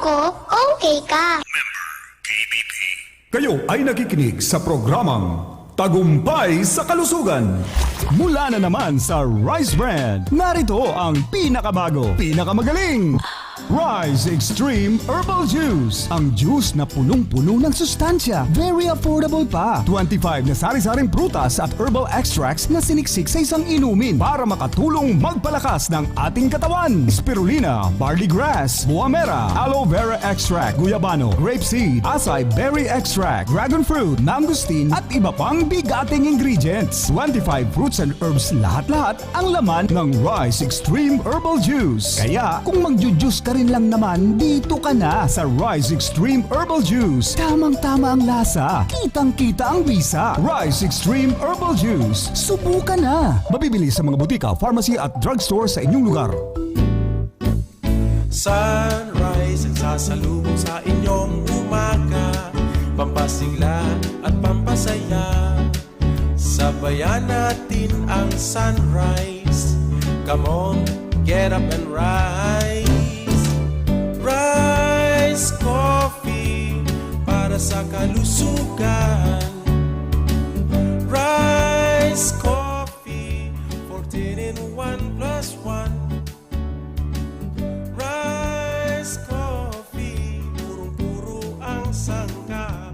ko, okay ka. Kayo ay nakikinig sa programang Tagumpay sa Kalusugan. Mula na naman sa Rice Brand, narito ang pinakabago, pinakamagaling Rise Extreme Herbal Juice. Ang juice na punong-puno ng sustansya. Very affordable pa. 25 na sari-saring prutas at herbal extracts na siniksik sa isang inumin para makatulong magpalakas ng ating katawan. Spirulina, barley grass, buwa mera, aloe vera extract, guyabano, grapeseed, acai berry extract, dragon fruit, mangosteen at iba pang bigating ingredients. 25 fruits and herbs lahat-lahat ang laman ng Rise Extreme Herbal Juice. Kaya kung magjujuice ka rin lang naman, dito ka na sa Rise Extreme Herbal Juice. Tamang-tama ang lasa, kitang-kita ang bisa. Rise Extreme Herbal Juice. Subukan na. Mabibili sa mga butika, pharmacy at drugstore sa inyong lugar. Sunrise ang sasalubong sa inyong umaga, pampasigla at pampasaya. Sabayan natin ang sunrise. Come on, get up and rise. Rise Coffee para sa kalusugan. Rise Coffee, 14 in 1 plus 1. Rise Coffee, purong-puro ang sangkap.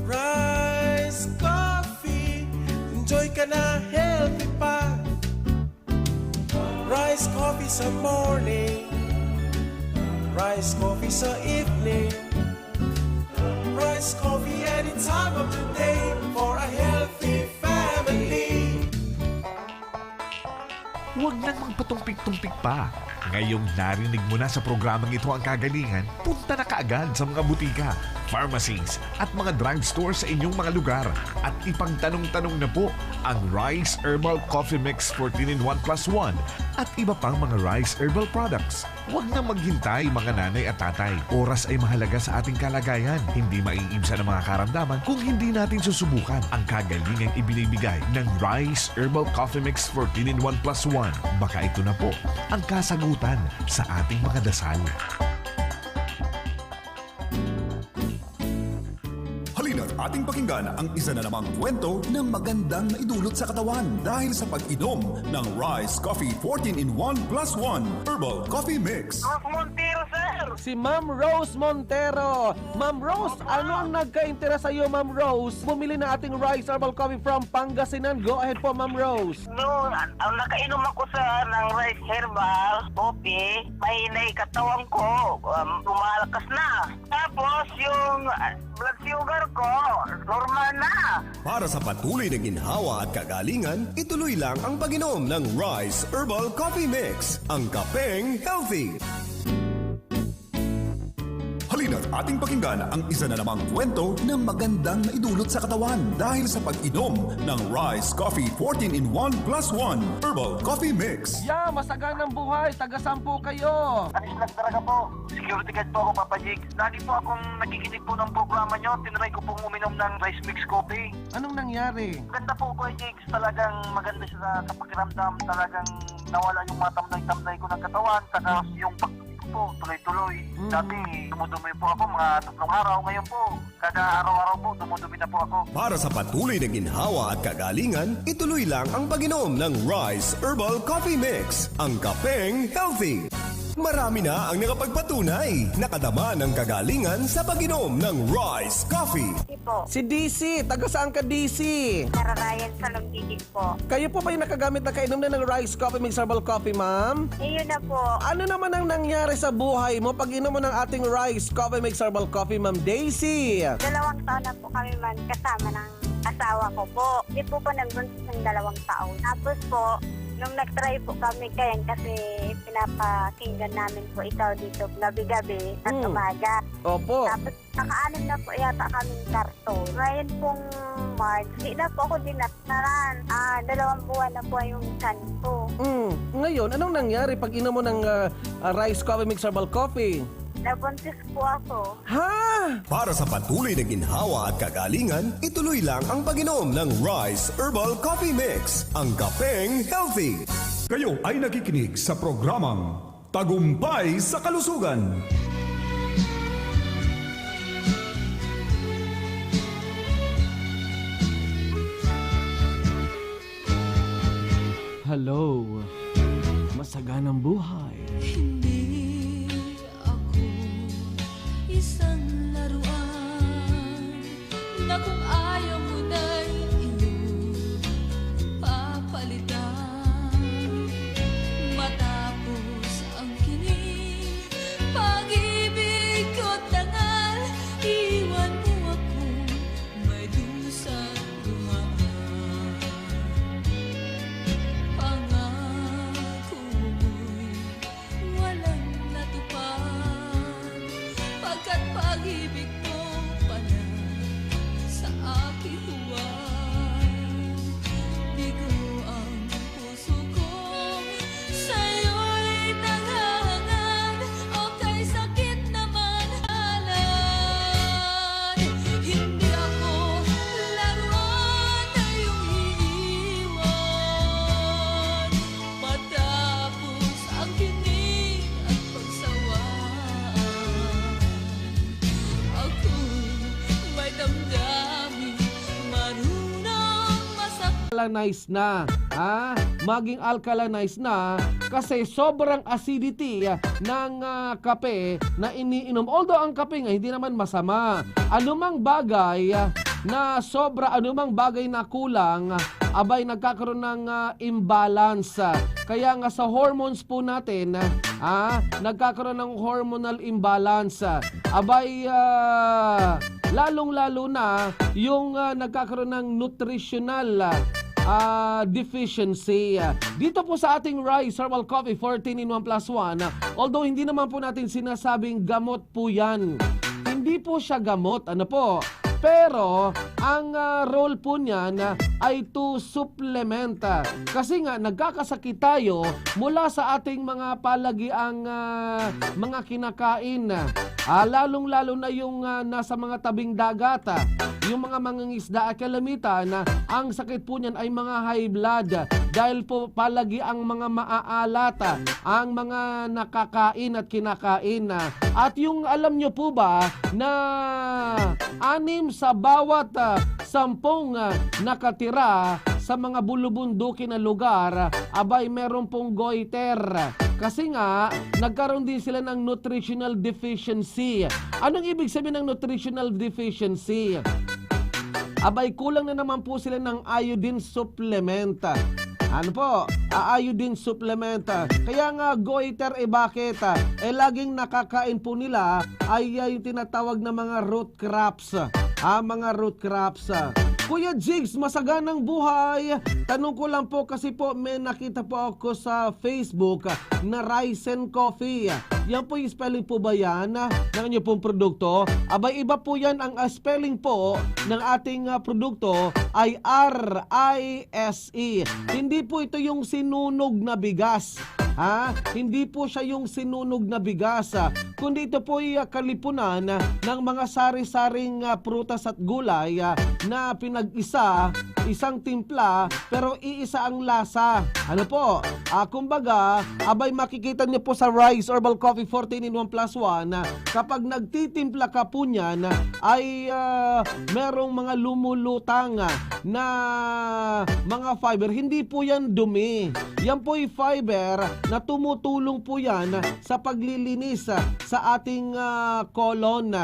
Rise Coffee, enjoy ka na, healthy pa. Rise Coffee sa morning, Rise Coffee sa evening, Rise Coffee any time of the day for a healthy family. Huwag nang magpatumpik-tumpik pa. Ngayong narinig mo na sa programang ito ang kagalingan, punta na kaagad sa mga butika, pharmacies at mga drugstore sa inyong mga lugar at ipagtanong-tanong na po ang Rice Herbal Coffee Mix 14 in 1 plus 1 at iba pang mga Rice Herbal products. Huwag na maghintay mga nanay at tatay. Oras ay mahalaga sa ating kalagayan. Hindi maiibsan ang mga karamdaman kung hindi natin susubukan ang kagalingang ibinibigay ng Rice Herbal Coffee Mix 14 in 1 plus 1. Baka ito na po ang kasagutan sa ating mga dasal. Halina't ating pakinggan ang isa na namang kwento ng magandang naidulot sa katawan dahil sa pag-inom ng Rise Coffee 14 in 1 plus 1 Herbal Coffee Mix. Rose Montero, sir! Si Ma'am Rose Montero. Ma'am Rose, ano ang nagka-interes sa iyo, Ma'am Rose? Bumili na ating Rice Herbal Coffee from Pangasinan. Go ahead po, Ma'am Rose. No, ang nakainom ako sa ng Rice Herbal Coffee, mahinay katawan ko, lumalakas na. Tapos yung blood sugar ko, normal na. Para sa patuloy na ginhawa at kagalingan, ituloy lang ang pag-inom ng Rice Herbal Coffee Mix, ang kapeng healthy. Halina't ating pakinggan ang isa na namang kwento ng magandang naidulot sa katawan dahil sa pag-inom ng Rise Coffee 14 in 1 plus 1 Herbal Coffee Mix. Yeah, masaganang buhay. Taga-sampu kayo. Anis lang talaga po. Security guard po ako, Papa Jake. Lagi po akong nakikinig po ng programa nyo. Tinry ko pong uminom ng rice mix coffee. Anong nangyari? Maganda po, Kuya Jake. Talagang maganda siya sa pakiramdam. Talagang nawala yung mga tamlay-tamlay ko ng katawan. Saka yung po, tuloy-tuloy. Dati, dumudumi po ako mga 3 araw. Ngayon po, kada araw-araw po, dumudumi na po ako. Para sa patuloy na ginhawa at kagalingan, ituloy lang ang pag-inom ng Rice Herbal Coffee Mix, ang kapeng healthy. Marami na ang nakapagpatunay. Nakadama ng kagalingan sa pag-inom ng Rice Coffee. Po. Si DC. Taga saan ka, DC? Nararayan sa Lugigig po. Kayo po ba yung nakagamit na kainom na ng Rice Coffee Mix Herbal Coffee, ma'am? Yun na po. Ano naman ang nangyari sa buhay mo pag inom mo ng ating Rice Coffee Mix Herbal Coffee, Ma'am Daisy? 2 taon na po kami man kasama ng asawa ko po. Hindi po ko nagbuntis ng 2 taon. Tapos po, nung nag-try po kami kayan kasi pinapakinggan namin po ikaw dito gabi-gabi at umaga. Opo. Tapos naka-anim na po yata kaming karton. Ngayon pong March, hindi na po ako dinatnaran. 2 buwan na po yung chan ko. Ngayon, anong nangyari pag inom mo ng Rice Coffee Mix Herbal Coffee? Nabuntis po ako. Ha? Para sa patuloy na ginhawa at kagalingan, ituloy lang ang pag-inom ng Rice Herbal Coffee Mix, ang kapeng healthy. Kayo ay nakikinig sa programang tagumpay sa kalusugan. Hello, masaganang buhay. Hindi ako isang laruan na kung ayaw mo na'y iyong papalitan. Matapos ang kinig, pag-ibig ko't tangal, iwan mo ako may dusang dumaan. Pangako mo'y walang natupad, pagkat pag-ibig mo pala sa aking huwag. Bigo ang puso ko, sa'yo'y naghahangad, o kay sakit naman halad. Hindi ako laruan na iyong iiwan, matapos ang kinig at pagsawaan. Ako'y may damdamin, marunong masaktan. Alkalize na, maging alkalize na kasi sobrang acidity ng kape na iniinom. Although ang kape nga hindi naman masama. Anumang bagay na sobra, anumang bagay na kulang, abay nagkakaroon ng imbalance. Kaya nga sa hormones po natin, nagkakaroon ng hormonal imbalance. Abay lalong-lalo na yung nagkakaroon ng nutritional deficiency. Dito po sa ating Rise Herbal Coffee 14 in 1 plus 1, although hindi naman po natin sinasabing gamot po yan. Hindi po siya gamot, ano po? Pero ang role po niyan ay to supplement. Kasi nga nagkakasakit tayo mula sa ating mga palagiang mga kinakain. Lalong-lalo na yung nasa mga tabing dagat. Yung mga mangingisda at kalamitan, ang sakit po niyan ay mga high blood dahil po palagi ang mga maaalat, ang mga nakakain at kinakain. At yung alam nyo po ba na 6 sa bawat 10 nakatira sa mga bulubundukin na lugar, abay meron pong goiter. Kasi nga, nagkaroon din sila ng nutritional deficiency. Anong ibig sabihin ng nutritional deficiency? Abay, kulang na naman po sila ng iodine supplement. Ano po? Iodine supplement. Kaya nga goiter, bakit? Laging nakakain po nila ay yung tinatawag na mga root crops. Mga root crops. Kuya Jigs, masaganang buhay. Tanong ko lang po kasi po may nakita po ako sa Facebook na Rice and Coffee. Yan po yung spelling po ba yan ng inyo pong produkto? Abay, iba po yan. Ang spelling po ng ating produkto ay R-I-S-E. Hindi po ito yung sinunog na bigas. Hindi po siya yung sinunog na bigas, kundi ito po ay kalipunan ng mga sari-saring prutas at gulay na pinag-isa, isang timpla, pero iisa ang lasa. Ano po? Kumbaga, abay makikita niyo po sa Rise Herbal Coffee 14 in 1 plus 1, kapag nagtitimpla ka po niyan, ay merong mga lumulutang na mga fiber. Hindi po yan dumi. Yan po ay fiber na tumutulong po yan sa paglilinis sa ating colon.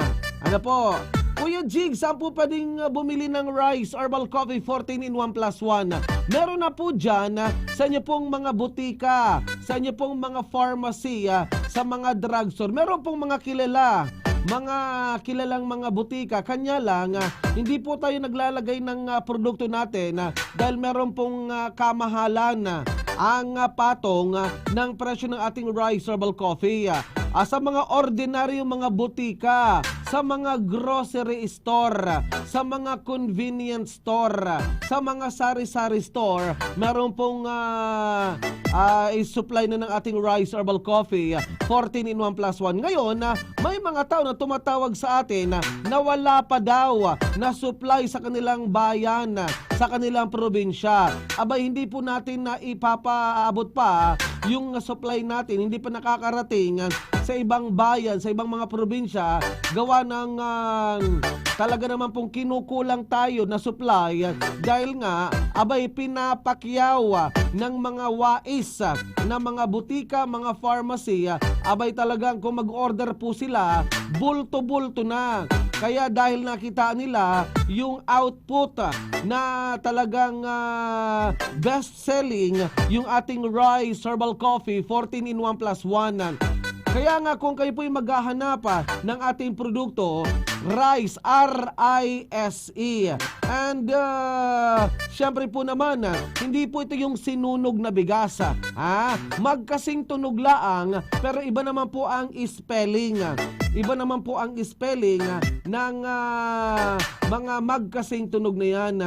Ano po? Kuya Jig, saan po pwedeng bumili ng Rise Herbal Coffee 14 in 1 plus 1? Meron na po dyan sa inyo pong mga butika, sa inyo pong mga pharmacy, sa mga drugstore. Meron pong mga kilalang mga butika. Kanya lang, hindi po tayo naglalagay ng produkto natin dahil meron pong kamahalan ang patong ng presyo ng ating Rise Herbal Coffee. Sa mga ordinaryong mga butika, sa mga grocery store, sa mga convenience store, sa mga sari-sari store, meron pong supply na ng ating Rice Herbal Coffee 14 in 1 plus 1. Ngayon, may mga tao na tumatawag sa atin na wala pa daw na supply sa kanilang bayan, sa kanilang probinsya. Abay, hindi po natin na ipapaabot pa yung supply natin, hindi pa nakakarating sa ibang bayan, sa ibang mga probinsya, gawa ng talaga naman pong kinukulang tayo na supply dahil nga, abay, pinapakyaw ng mga wais na mga butika, mga pharmacy, abay talagang kung mag-order po sila, bulto-bulto na. Kaya dahil nakita nila yung output na talagang best-selling yung ating Rice Herbal Coffee 14 in 1 plus 1. Kaya nga kung kayo po'y maghahanap ng ating produkto, Rice, R-I-S-E. And syempre po naman, hindi po ito yung sinunog na bigas. Magkasing tunog laang, pero iba naman po ang spelling. Iba naman po ang spelling ng mga magkasing tunog na yan.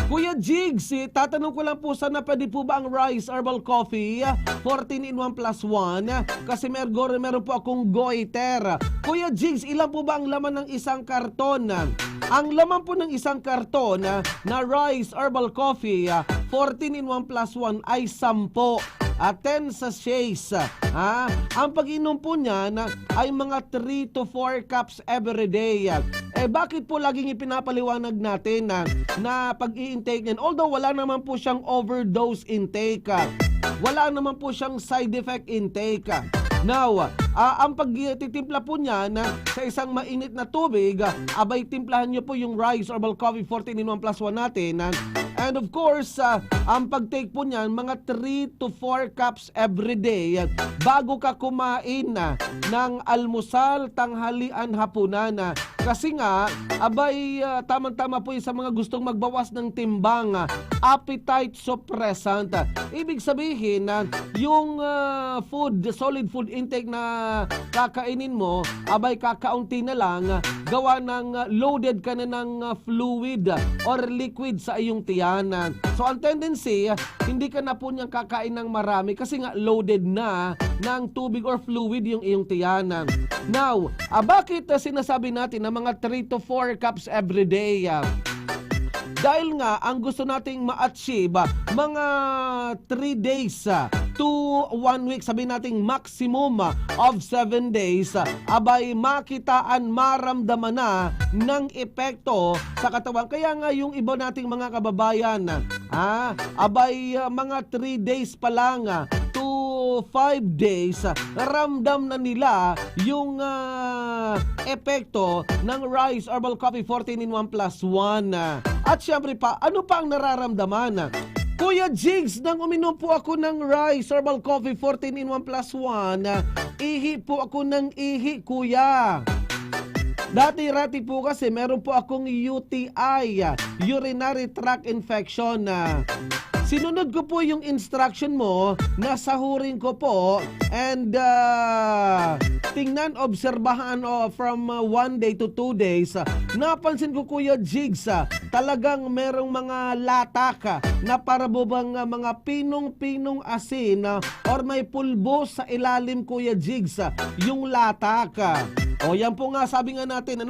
Kuya Jigs, tatanong ko lang po sana pwede po ba ang Rice Herbal Coffee 14 in 1 plus 1 kasi meron po akong goiter. Kuya Jigs, ilan po ba ang laman ng isang karton? Ang laman po ng isang karton na Rice Herbal Coffee 14 in 1 plus 1 ay 10. 10 sachets. Ang pag-inom po niyan ay mga 3 to 4 cups every day. Bakit po laging ipinapaliwanag natin na pag-i-intake niyan? Although wala naman po siyang overdose intake. Wala naman po siyang side effect intake. Now, ang pagtitimpla po niyan sa isang mainit na tubig, abay timplahan niyo po yung Rice Herbal Coffee 14 in 1 plus 1 natin. And of course, ang pag-take po niyan, mga 3 to 4 cups every day bago ka kumain ng almusal, tanghalian, hapunan. Kasi nga, abay, tamang-tama po yung sa mga gustong magbawas ng timbang, appetite suppressant. Ibig sabihin, yung solid food intake na kakainin mo, abay, kakaunti na lang, gawa ng loaded ka na ng fluid or liquid sa iyong tiyanan. So, ang tendency, hindi ka na po niyang kakain ng marami kasi nga loaded na ng tubig or fluid yung iyong tiyanan. Now, bakit sinasabi natin na mga 3 to 4 cups every day? Dahil nga, ang gusto nating ma-achieve, mga 3 days to 1 week, sabihin nating maximum of 7 days, abay makitaan, maramdaman na ng epekto sa katawan. Kaya nga yung iba nating mga kababayan, abay mga 3 days pa lang to 5 days, ramdam na nila yung epekto ng Rice Herbal Coffee 14 in 1 plus 1. At syempre pa, ano pa ang nararamdaman? Kuya Jigs, nang uminom po ako ng Rice Herbal Coffee 14 in 1 plus 1, ihi po ako ng ihi, kuya. Dati-rati po kasi meron po akong UTI, urinary tract infection. Sinunod ko po yung instruction mo, nasahurin ko po, and tingnan, obserbahan from 1 day to 2 days. Napansin ko, Kuya Jigs, talagang merong mga latak na para bubang mga pinong-pinong asin or may pulbo sa ilalim, Kuya Jigs, yung latak. O yan po nga, sabi nga natin,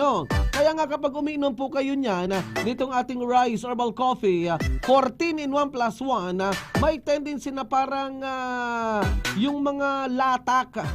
kaya nga kapag umiinom po kayo niyan, nitong ating Rice Herbal Coffee 14 in 1 plus 1, may tendency na parang yung mga latak,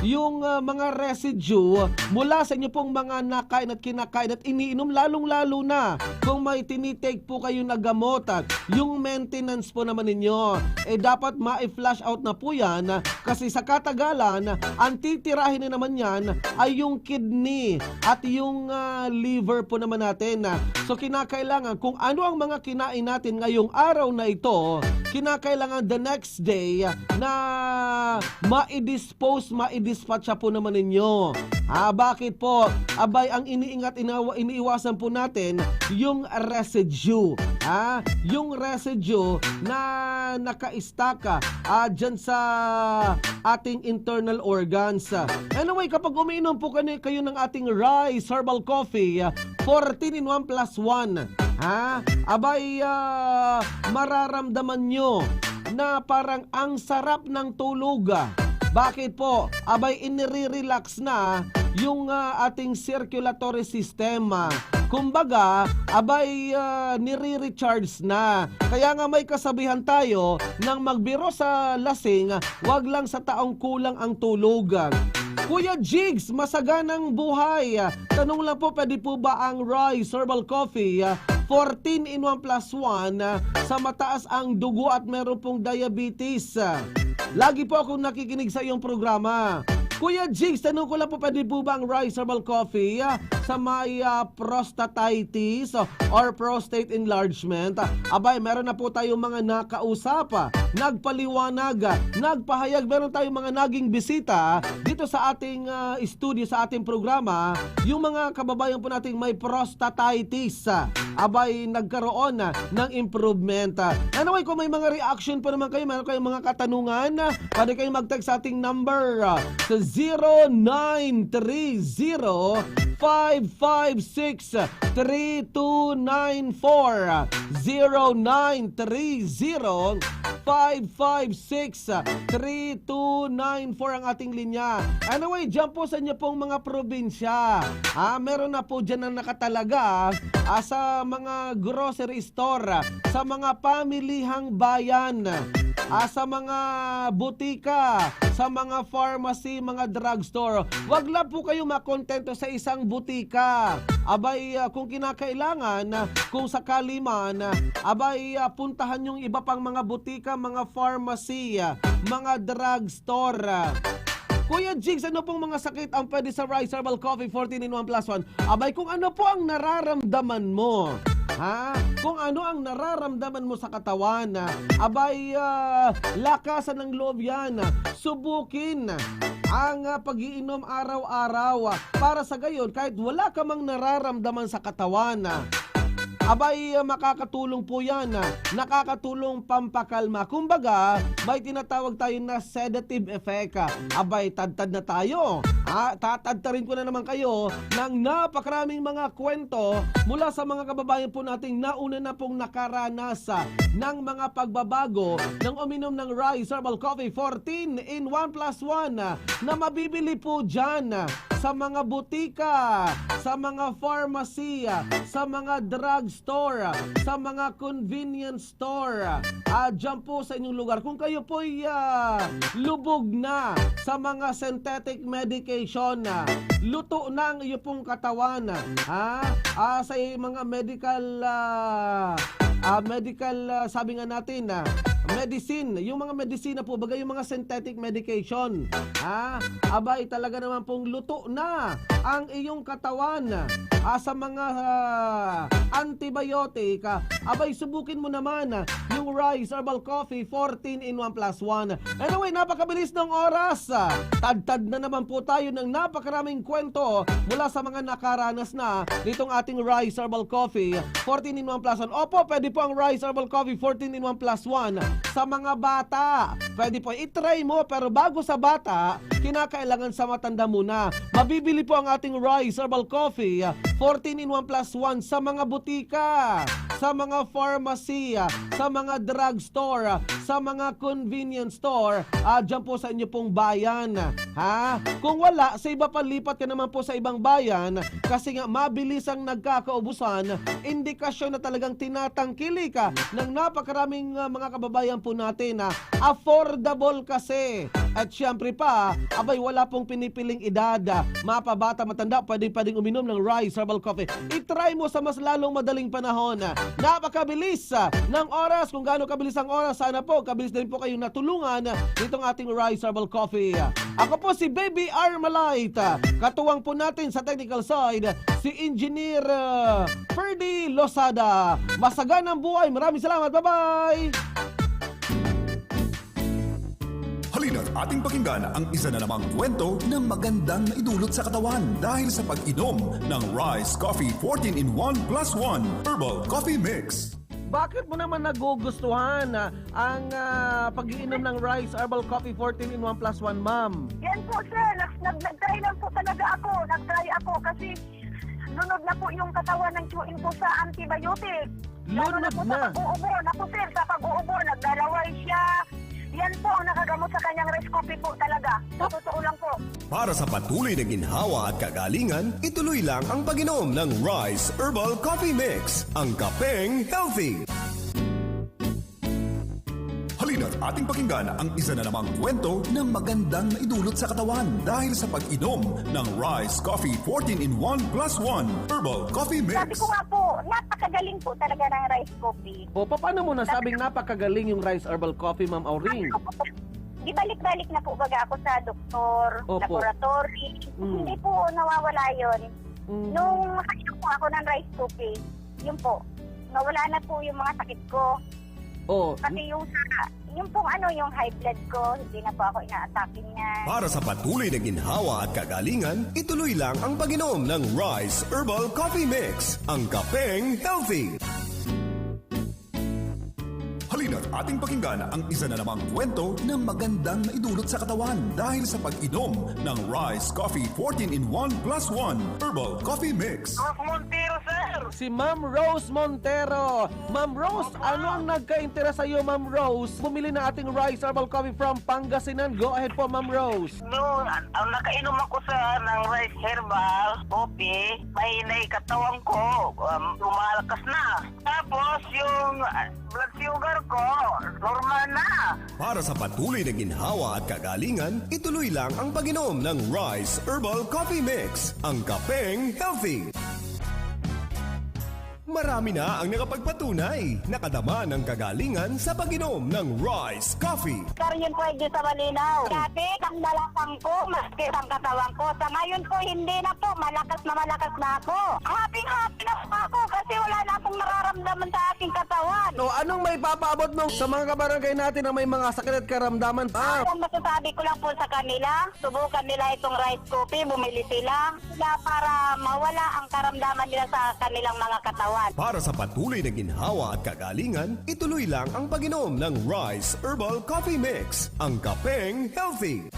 yung mga residue mula sa inyo pong mga nakain at kinakain at iniinom, lalong-lalo na kung may tinitake po kayo na gamot, yung maintenance po naman ninyo, dapat ma-flush out na po yan kasi sa katagalan, ang titirahin na naman yan ay yung kidney at yung liver po naman natin. So kinakailangan kung ano ang mga kinain natin ngayong araw na ito, kinakailangan the next day na ma-dispatch po naman ninyo. Bakit po? Abay, ang iniiwasan po natin yung residue. Yung residue na naka-stack dyan sa ating internal organs. Anyway, kapag umiinom po kayo ng ating Rice Herbal Coffee, 14 in 1 plus 1, abay, mararamdaman nyo na parang ang sarap ng tulog. Bakit po? Abay, inire-relax na yung ating circulatory system. Kumbaga, abay, nire-recharge na. Kaya nga may kasabihan tayo nang magbiro sa lasing, wag lang sa taong kulang ang tulog. Kuya Jigs, masaganang buhay. Tanong lang po, pwede po ba ang Rice Herbal Coffee 14 in 1 plus 1 sa mataas ang dugo at meron pong diabetes? Lagi po akong nakikinig sa iyong programa. Kuya Jigs, tanong ko lang po, pwede po ba ang Rice Herbal Coffee sa may prostatitis or prostate enlargement? Abay, meron na po tayong mga nakausap, nagpaliwanag, nagpahayag. Meron tayong mga naging bisita dito sa ating studio, sa ating programa. Yung mga kababayan po nating may prostatitis, abay, nagkaroon ng improvement. Anyway, kung may mga reaction pa naman kayo, meron kayong mga katanungan, pwede kayong mag-text sa ating number sa 0930-556-3294. 0930-556-3294 ang ating linya. Anyway, dyan po sa inyo pong mga probinsya. Meron na po dyan na nakatalaga sa mga grocery store, sa mga pamilihang bayan, sa mga butika, sa mga pharmacy, mga drugstore. Wag lang po kayo makontento sa isang butika. Abay, kung kinakailangan, kung sakali man, abay, puntahan yung iba pang mga butika, mga pharmacy, mga drugstore. Kuya Jigs, ano pong mga sakit ang pwede sa Rice Herbal Coffee 14 in 1 plus 1? Abay, kung ano po ang nararamdaman mo. Kung ano ang nararamdaman mo sa katawan, abay, lakasan ng loob yan. Subukin ang pag-iinom araw-araw para sa gayon, kahit wala ka mang nararamdaman sa katawan, abay, makakatulong po yan. Nakakatulong pampakalma. Kumbaga, may tinatawag tayo na sedative effect. Abay, tad-tad na tayo. Tatadtarin ko na naman kayo ng napakaraming mga kwento mula sa mga kababayan po nating nauna na pong nakaranas ng mga pagbabago ng uminom ng Rice Herbal Coffee 14 in 1 plus 1 na mabibili po dyan sa mga butika, sa mga pharmacy, sa mga drugstore, sa mga convenience store. Dyan po sa inyong lugar. Kung kayo po'y lubog na sa mga synthetic medication, luto na ang iyo pong katawan, sa mga medical, sabi nga natin, medicine, yung mga medisina po, bagay yung mga synthetic medication, abay, talaga naman pong luto na ang iyong katawan sa mga antibiotic. Abay, subukin mo naman yung Rice Herbal Coffee 14 in 1 plus 1. Anyway, napakabilis ng oras. Tad-tad na naman po tayo ng napakaraming kwento mula sa mga nakaranas na nitong ating Rice Herbal Coffee 14 in 1 plus 1. Opo, pwede po ang Rice Herbal Coffee 14 in 1 plus 1 sa mga bata. Pwede po itry mo, pero bago sa bata, kinakailangan sa matanda muna. Mabibili po ang ating Rice Herbal Coffee 14 in 1 plus 1 sa mga butika, sa mga pharmacy, sa mga drugstore, sa mga convenience store, dyan po sa inyo pong bayan. Kung wala, sa iba pa, lipat ka naman po sa ibang bayan kasi nga mabilis ang nagkakaubusan. Indikasyon na talagang tinatangkili ka ng napakaraming mga kababayan po natin. Affordable kasi. At syempre pa, abay, wala pong pinipiling edad. Mapabata, matanda, pwedeng uminom ng Rice Herbal Coffee. I-try mo sa mas lalong madaling panahon. Napakabilis ng oras. Kung gaano kabilis ang oras, sana po kabilis din po kayong natulungan nitong ating Rice Herbal Coffee. Ako po si Baby Armalite. Katuwang po natin sa technical side, si Engineer Ferdy Losada. Masaganang buhay. Maraming salamat. Bye-bye! Halina't Halina't ating pakinggan ang isa na namang kwento na magandang naidulot sa katawan dahil sa pag-inom ng Rice Coffee 14-in-1 plus 1 Herbal Coffee Mix. Bakit mo naman nagugustuhan ang pag-iinom ng Rice Herbal Coffee 14-in-1 plus 1, ma'am? Yan po sir, nag-try lang po talaga ako. Nag-try ako kasi lunod na po yung katawan ng chewin ko sa antibiotic. Lalo na po sa pag-uubo. Naku sir, sa pag-uubo, naglalaway siya. Yan po ang nakagamot sa kanyang rice coffee po talaga. Sa totoo lang po. Para sa patuloy na ginhawa at kagalingan, ituloy lang ang pag-inom ng Rice Herbal Coffee Mix, ang kapeng healthy. Halina't ating pakinggan ang isa na namang kwento na magandang naidulot sa katawan dahil sa pag-inom ng Rice Coffee 14-in-1 plus 1 Herbal Coffee Mix. Sabi ko nga po, napakagaling po talaga ng rice coffee. O, paano mo nasabing napakagaling yung Rice Herbal Coffee, Ma'am Auring? Di balik-balik na po baga ako sa doktor, Opo. laboratory. Hindi po nawawala yun. Nung makainom po ako ng rice coffee, yun po, nawala na po yung mga sakit ko. O, Pati yung yung high blood ko, hindi na po ako ina-attacking niya. Para sa patuloy na ginhawa at kagalingan, ituloy lang ang pag-inom ng Rice Herbal Coffee Mix, ang kapeng healthy. Halina't ating pakinggan ang isa na namang kwento na magandang naidulot sa katawan dahil sa pag-inom ng Rice Coffee 14-in-1 plus 1 Herbal Coffee Mix. Rose Montero, sir! si Ma'am Rose Montero. Ma'am Rose, ano ang nagka-interest sa iyo, Ma'am Rose? Bumili na ating Rice Herbal Coffee from Pangasinan. Go ahead po, Ma'am Rose. Noon, ang nakainom ako ng rice herbal coffee, mahinay katawan ko, lumalakas na. Tapos yung blood sugar ko, normal na. Para sa patuloy na ginhawa at kagalingan, ituloy lang ang pag-inom ng Rice Herbal Coffee Mix, ang kapeng healthy. Marami na ang nakapagpatunay, nakadama ng kagalingan sa pag-inom ng Rice Coffee. Karyon po ay di sa malinaw. Dati, ang dalakang ko, maski ang katawan ko. Sa ngayon po, hindi na po. Malakas na ako. Happy na po ako kasi wala na akong nararamdaman sa aking katawan. No, anong may papaabot mo sa mga kabarangay natin na may mga sakit at karamdaman? Ang masasabi ko lang po sa kanila, subukan nila itong rice coffee, bumili sila para mawala ang karamdaman nila sa kanilang mga katawan. Para sa patuloy na ginhawa at kagalingan, ituloy lang ang pag-inom ng Rice Herbal Coffee Mix, ang kapeng healthy.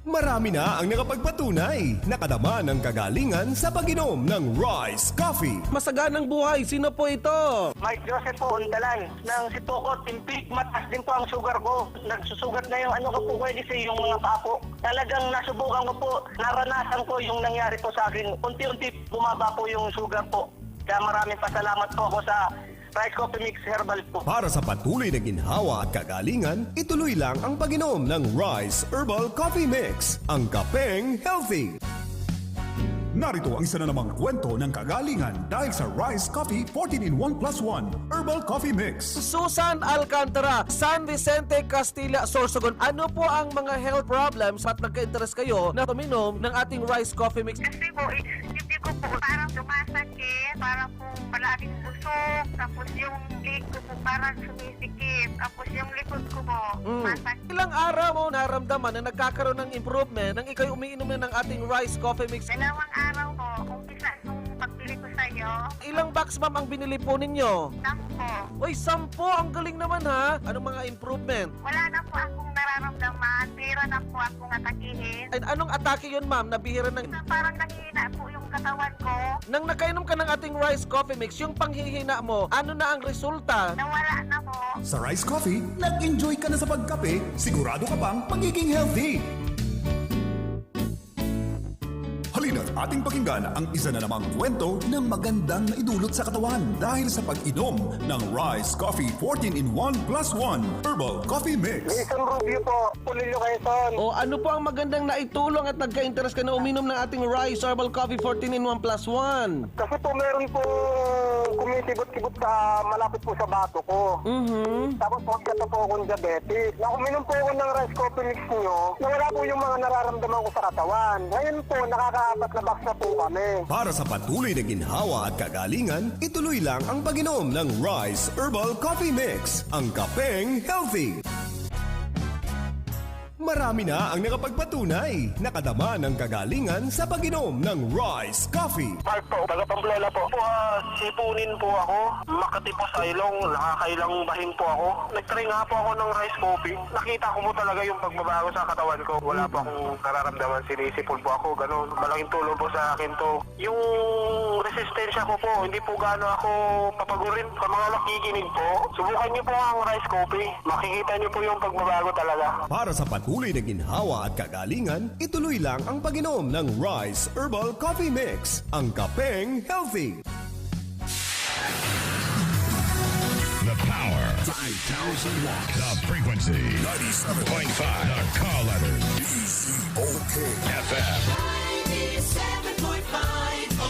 Marami na ang nakapagpatunay, nakadama ng kagalingan sa pag-inom ng Rice Coffee. Masaganang buhay, sino po ito? Mike Joseph po, Undalan. Nang si Tokot, Timpik, mataas din po ang sugar ko. Nagsusugat na yung ko po pwede sa yung mga kapo. Talagang nasubukan ko po, naranasan ko yung nangyari po sa akin. Unti-unti bumaba po yung sugar po. Kaya maraming pasalamat po ako sa Rice Coffee Mix Herbal po. Para sa patuloy na ginhawa at kagalingan, ituloy lang ang pag-inom ng Rice Herbal Coffee Mix, ang kapeng healthy. Narito ang isa na namang kwento ng kagalingan dahil sa Rice Coffee 14-in-1 plus 1 Herbal Coffee Mix. Susan Alcantara, San Vicente, Castilla, Sorsogon. Ano po ang mga health problems at nagka-interest kayo na tuminom ng ating Rice Coffee Mix? Kasi po, hindi ko po parang sumasakit, parang po palaging busog, tapos yung leg ko po parang sumisikip, tapos yung likod ko po masakit. Ilang araw mo naramdaman na nagkakaroon ng improvement nang ikaw'y umiinom na ng ating Rice Coffee Mix? Dalawang araw po, umpisa nung pagbili ko sa'yo, Ilang box, ma'am, ang binili po ninyo? 10. Uy, 10! Ang galing naman, ha? Anong mga improvement? Wala na po akong nararamdaman, pero na po akong atakihin. And anong atake yun, ma'am? Nabihira ng... Parang nanghihina po yung katawan ko, Nang nakainom ka ng ating Rice Coffee Mix, yung panghihina mo, ano na ang resulta? nawala na po. Sa Rice Coffee, nag-enjoy ka na sa pagkape, sigurado ka pang magiging healthy. Halina't ating pakinggan ang isa na namang kwento na magandang naidulot sa katawan dahil sa pag-inom ng Rice Coffee 14-in-1 plus 1 Herbal Coffee Mix. Isang review po, Pulilio Quezon. O ano po ang magandang naitulong at nagka-interest ka na uminom ng ating Rice Herbal Coffee 14-in-1 plus 1? Kasi po meron po kumisibot-kibot sa malapit po sa bato ko. Tapos po kaya po akong diabetes. Na uminom po ako ng rice coffee mix nyo, nawala po yung mga nararamdaman ko sa katawan. Ngayon po, nakakaapat na box na po kami. Para sa patuloy na ginhawa at kagalingan, ituloy lang ang pag-inom ng Rice Herbal Coffee Mix, ang kapeng healthy. Marami na ang nakapagpatunay. Nakadama ng kagalingan sa pag-inom ng Rice Coffee. Mark po, taga Pamplona po. Sipunin po ako. Makati po sa ilong, nakakailang bahin po ako. Nag-try nga po ako ng rice coffee. Nakita ko po talaga yung pagbabago sa katawan ko. Wala po akong nararamdaman. Sinisipol po ako. Ganun. Malaking tulong po sa akin to. Yung resistensya ko po, hindi po gaano ako papagurin. Sa mga nakikinig po, subukan niyo po ang rice coffee. Makikita niyo po yung pagbabago talaga. Para sa patuloy na ginhawa at kagalingan, ituloy lang ang pag-inom ng Rice Herbal Coffee Mix, ang kapeng healthy. The power. 5,000 watts. The frequency. 97.5. The call letters. FM.